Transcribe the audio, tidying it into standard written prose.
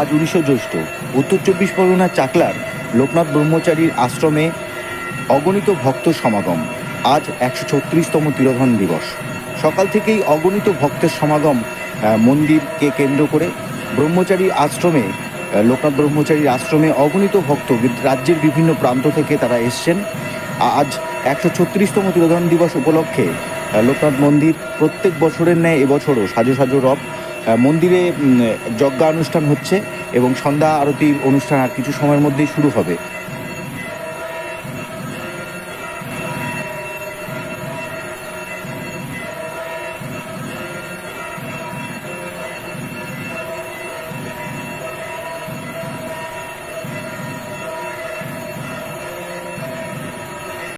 আজ 19শে জ্যৈষ্ঠ উত্তর চব্বিশ পরগনার চাকলার লোকনাথ ব্রহ্মচারীর আশ্রমে অগণিত ভক্ত সমাগম। আজ 136তম তিরোধান দিবস। সকাল থেকেই অগণিত ভক্তের সমাগম মন্দিরকে কেন্দ্র করে। ব্রহ্মচারী আশ্রমে লোকনাথ ব্রহ্মচারীর আশ্রমে অগণিত ভক্ত রাজ্যের বিভিন্ন প্রান্ত থেকে তারা এসছেন। আজ 136তম তিরোধান দিবস উপলক্ষে লোকনাথ মন্দির প্রত্যেক বছরের ন্যায় এবছরও সাজো সাজো রব। মন্দিরে যজ্ঞানুষ্ঠান হচ্ছে এবং সন্ধ্যা আরতির অনুষ্ঠান আর কিছু সময়ের মধ্যেই শুরু হবে।